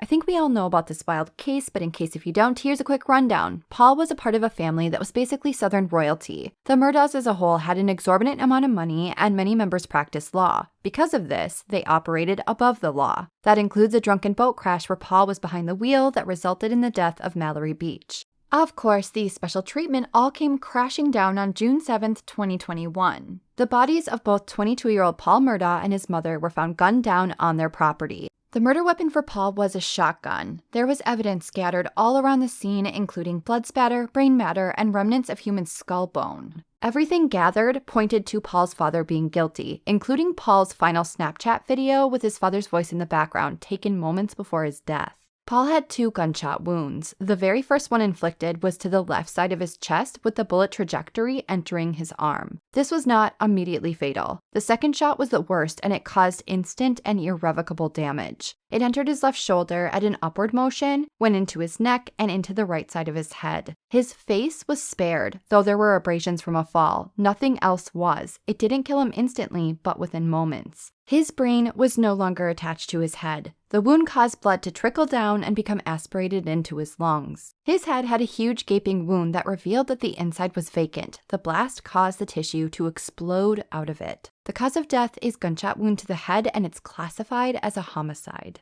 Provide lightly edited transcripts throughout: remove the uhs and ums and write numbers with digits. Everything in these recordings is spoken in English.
I think we all know about this wild case, but in case if you don't, here's a quick rundown. Paul was a part of a family that was basically Southern royalty. The Murdaughs as a whole had an exorbitant amount of money, and many members practiced law. Because of this, they operated above the law. That includes a drunken boat crash where Paul was behind the wheel that resulted in the death of Mallory Beach. Of course, the special treatment all came crashing down on June 7, 2021. The bodies of both 22-year-old Paul Murdaugh and his mother were found gunned down on their property. The murder weapon for Paul was a shotgun. There was evidence scattered all around the scene, including blood spatter, brain matter, and remnants of human skull bone. Everything gathered pointed to Paul's father being guilty, including Paul's final Snapchat video with his father's voice in the background, taken moments before his death. Paul had 2 gunshot wounds. The very first one inflicted was to the left side of his chest, with the bullet trajectory entering his arm. This was not immediately fatal. The second shot was the worst, and it caused instant and irrevocable damage. It entered his left shoulder at an upward motion, went into his neck, and into the right side of his head. His face was spared, though there were abrasions from a fall. Nothing else was. It didn't kill him instantly, but within moments. His brain was no longer attached to his head. The wound caused blood to trickle down and become aspirated into his lungs. His head had a huge gaping wound that revealed that the inside was vacant. The blast caused the tissue to explode out of it. The cause of death is gunshot wound to the head, and it's classified as a homicide.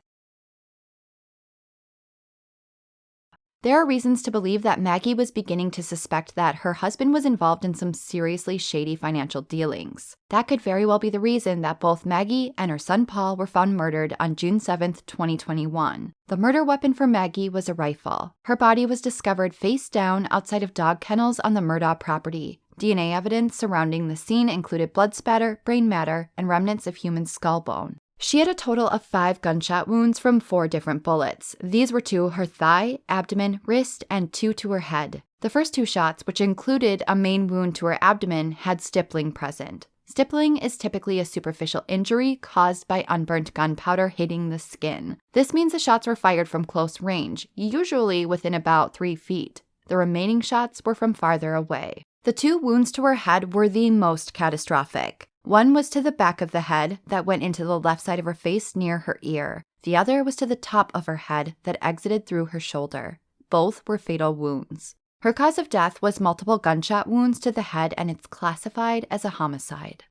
There are reasons to believe that Maggie was beginning to suspect that her husband was involved in some seriously shady financial dealings. That could very well be the reason that both Maggie and her son Paul were found murdered on June 7, 2021. The murder weapon for Maggie was a rifle. Her body was discovered face down outside of dog kennels on the Murdaugh property. DNA evidence surrounding the scene included blood spatter, brain matter, and remnants of human skull bone. She had a total of 5 gunshot wounds from 4 different bullets. These were to her thigh, abdomen, wrist, and 2 to her head. The first 2 shots, which included a main wound to her abdomen, had stippling present. Stippling is typically a superficial injury caused by unburnt gunpowder hitting the skin. This means the shots were fired from close range, usually within about 3 feet. The remaining shots were from farther away. The 2 wounds to her head were the most catastrophic. One was to the back of the head that went into the left side of her face near her ear. The other was to the top of her head that exited through her shoulder. Both were fatal wounds. Her cause of death was multiple gunshot wounds to the head, and it's classified as a homicide.